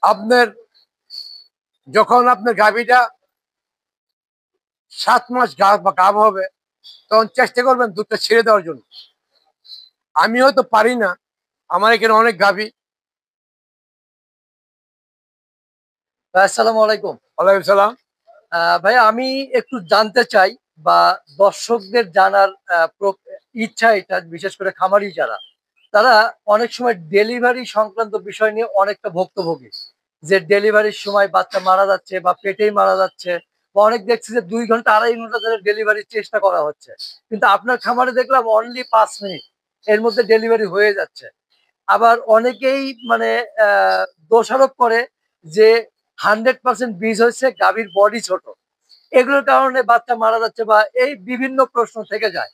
আপনার যখন আপনার গাভীটা 7 মাস গাভ হবে, তখন চেষ্টা করবেন দুধটা ছেড়ে দেওয়ার জন্য। আমি হয়তো পারি না, আমার এখানে অনেক গাভী। আসসালামু আলাইকুম। ওয়ালাইকুম সালাম। ভাইয়া আমি একটু জানতে চাই বা দর্শকদের জানার ইচ্ছা এটা, বিশেষ করে খামারি যারা, তারা অনেক সময় ডেলিভারি সংক্রান্ত বিষয় নিয়ে অনেকটা ভুক্তভোগী। যে ডেলিভারির সময় বাচ্চা মারা যাচ্ছে বা পেটেই মারা যাচ্ছে, বা অনেক দেখছি যে 2 ঘন্টা 2.5 ঘন্টা ধরে ডেলিভারির চেষ্টা করা হচ্ছে, কিন্তু আপনার খামারে দেখলাম অনলি 5 মিনিট এর মধ্যে ডেলিভারি হয়ে যাচ্ছে। আবার অনেকেই মানে দোষারোপ করে যে 100% বীজ হচ্ছে, গাভীর বডি ছোট, এগুলোর কারণে বাচ্চা মারা যাচ্ছে বা এই বিভিন্ন প্রশ্ন থেকে যায়।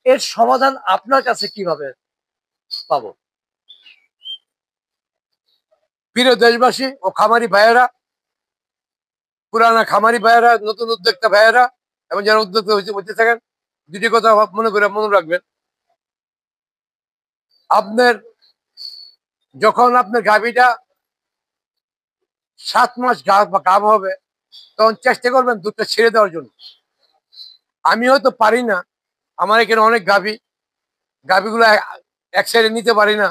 এর সমাধান আপনার কাছে কিভাবে পাবো? প্রিয় দেশবাসী ও খামারি ভাইয়েরা, পুরানা খামারি ভাইয়েরা, নতুন উদ্যোক্তা ভাইয়েরা, এবং যারা উদ্যোক্তা হতে থাকেন, দুটি কথা মনে রাখবেন। আপনার যখন আপনার গাভীটা 7 মাস গাভ হবে, তখন চেষ্টা করবেন দুধটা ছেড়ে দেওয়ার জন্য। আমি হয়তো পারি না, আমার এখানে অনেক গাভীগুলো এক সাইডে নিতে পারি না,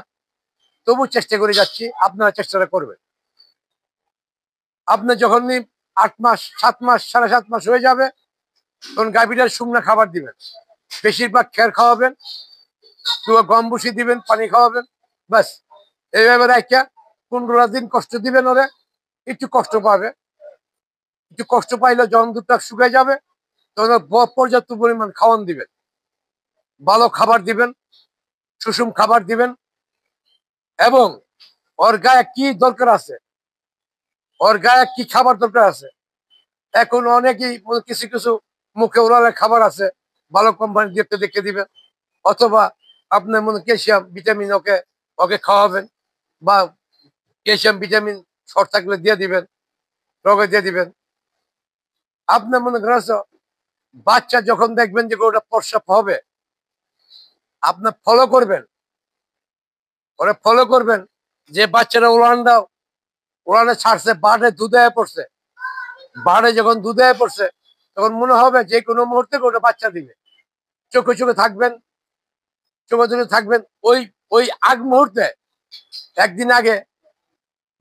তবু চেষ্টা করে যাচ্ছি। আপনারা চেষ্টাটা করবেন। আপনার যখন 8 মাস, 7 মাস, 7.5 মাস হয়ে যাবে, তখন গাভীটার শুকনো খাবার দিবেন, বেশিরভাগ খের খাওয়াবেন, গম বসি দিবেন, পানি খাওয়াবেন, ব্যাস। এইভাবে একটা 15 দিন কষ্ট দিবেন ওরে। একটু কষ্ট পাবে, একটু কষ্ট পাইলে যখন দুধটা শুকিয়ে যাবে, তখন পর্যাপ্ত পরিমাণ খাওয়ান দিবেন, ভালো খাবার দিবেন, সুষম খাবার দিবেন। এবং ওর গায়ে কি দরকার আছে, ওর গায়ে কি খাবার দরকার আছে, এখন অনেকেই কিছু কিছু মুখে ওরালে খাবার আছে, ভালো কোম্পানি দেখতে দেখে দিবেন। অথবা আপনার ক্যালসিয়াম ভিটামিন ওকে ওকে খাওয়াবেন, বা ক্যালসিয়াম ভিটামিন শর্ট থাকলে দিয়ে দিবেন, রোগে দিয়ে দিবেন। আপনার বাচ্চা যখন দেখবেন যে ওটা প্রস্রাব হবে, আপনার ফলো করবেন, ওরা ফলো করবেন যে বাচ্চারা উড়ানে ছাড়ছে, বাড়ে দুধে পড়ছে, বাড়ে যখন দুধে পড়ছে, তখন মনে হবে যে কোনো মুহূর্তে ওটা বাচ্চা দিবে। চোখে চোখে থাকবেন, চোখে চোখে থাকবেন। ওই ওই আগ মুহূর্তে, একদিন আগে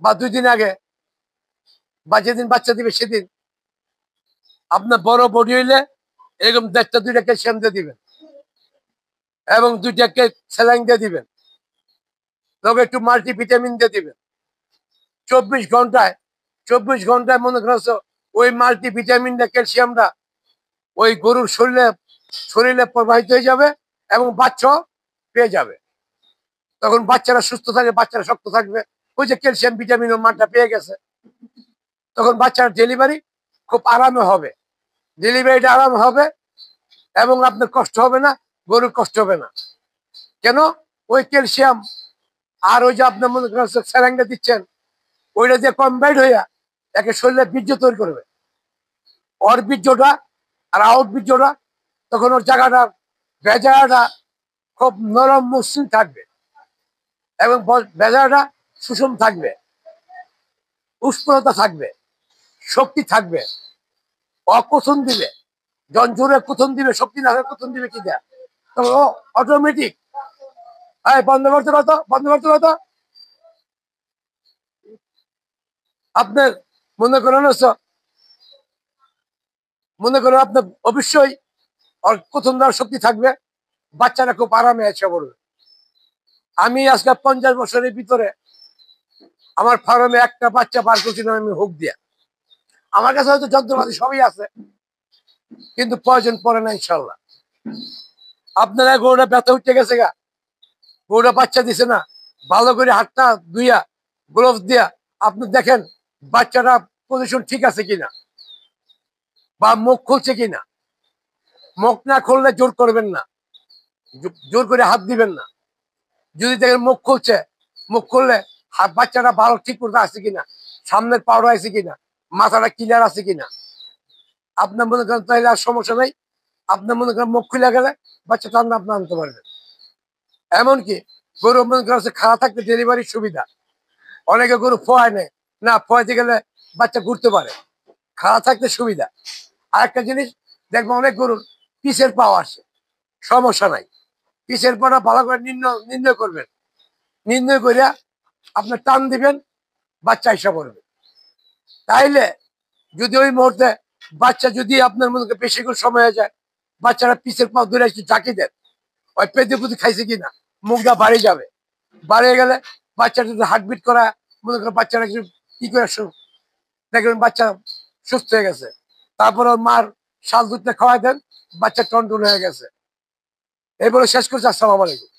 বা 2 দিন আগে, বা যেদিন বাচ্চা দিবে সেদিন আপনার বড় বডি হইলে এরকম 1.5-2টা ক্যালসিয়াম দিয়ে দিবেন, এবং 2টা স্যালাইন দিয়ে দিবেন, তবে একটু মাল্টি ভিটামিন দিয়ে দিবেন। 24 ঘন্টায় 24 ঘন্টায় ওই মাল্টি ভিটামিনটা, ক্যালসিয়ামটা ওই গরুর শরীরে শরীরে প্রবাহিত হয়ে যাবে, এবং বাচ্চা পেয়ে যাবে। তখন বাচ্চারা সুস্থ থাকবে, বাচ্চারা শক্ত থাকবে। ওই যে ক্যালসিয়াম ভিটামিন ও মানটা পেয়ে গেছে, তখন বাচ্চার ডেলিভারি খুব আরামে হবে, ডেলিভারিটা আরাম হবে, এবং আপনার কষ্ট হবে না, গরুর কষ্ট হবে না। কেন? ওই ক্যালসিয়াম আর ওই যে আপনার স্যালাইনটা দিচ্ছেন, ওইটা দিয়ে কম্বাইন্ড হইয়া একে শরীরে বীর্য তৈরি করবে। ওর বীর্যটা আর আউট বীর্যটা, তখন ওর জায়গাটা, ভেজাটা খুব নরম মসৃণ থাকবে, এবং ভেজাটা সুষম থাকবে, উষ্ণতা থাকবে, শক্তি থাকবে। অকুথন দিবে, জন জোরে কুথন দিবে, শক্তি না হলে কুথন দিবে কি দেয়, তখন ও অটোমেটিক বন্ধ করতে পারতো, বন্ধ করতে পারতো। আপনার মনে করেন আপনার অবশ্যই ওর কুথন দেওয়ার শক্তি থাকবে, বাচ্চারা খুব আরামে এসে পড়বে। আমি আজকে 50 বছরের ভিতরে আমার ফার্মে একটা বাচ্চা বার করছি না আমি হুক দিয়া। আমার কাছে হয়তো যন্ত্রপাতি সবই আছে, কিন্তু প্রয়োজন পড়ে না ইনশাল্লাহ। আপনারা গরুটা ব্যথা উঠে গেছে গা, গরুটা বাচ্চা দিছে না, ভালো করে হাতটা ধুইয়া গ্লোভস দিয়া আপনি দেখেন বাচ্চাটা পজিশন ঠিক আছে কিনা, বা মুখ খুলছে কিনা। মুখ না খুললে জোর করবেন না, জোর করে হাত দিবেন না। যদি দেখেন মুখ খুলছে, মুখ খুললে হাত বাচ্চাটা ভালো ঠিক করতে আছে কিনা, সামনের পাউডার আছে কিনা, মাথাটা ক্লিয়ার আছে কিনা। আপনার মনে করেন তাহলে আর সমস্যা নেই। আপনার মনে করেন মুখ খুলে গেলে বাচ্চা টান্না আপনি আনতে পারবেন। এমনকি গরু মনে করেন খাওয়া থাকতে ডেলিভারির সুবিধা, অনেকে গরু ফোয়ায় নেয়, না পড়াইতে গেলে বাচ্চা ঘুরতে পারে, খাড়া থাকতে সুবিধা। আর একটা জিনিস দেখবো অনেক গরুর পিসের পাও আসে, সমস্যা নাই। পিসের পাটা ভালো করে নির্ণয় করবেন, নির্ণয় করিয়া আপনার টান দিবেন, বাচ্চা হিসাব করবে। তাইলে যদি ওই মুহূর্তে বাচ্চা যদি আপনার মধ্যে বেশিক্ষণ সময় হয়ে যায়, বাচ্চারা পিসের পাও ধরে একটু ঝাঁকি দেন, ওই পেতে পুঁতে খাইছে কিনা মুখটা বাড়ি যাবে। বাড়িয়ে গেলে বাচ্চাটা যদি হার্টবিট করা মনে করেন, বাচ্চারা একটু কি করে দেখবেন বাচ্চা সুস্থ হয়ে গেছে। তারপর ওর মার শাল দুধটা খাওয়াই দেন, বাচ্চা টনটন হয়ে গেছে। এই বলে শেষ করছি। আসসালামু আলাইকুম।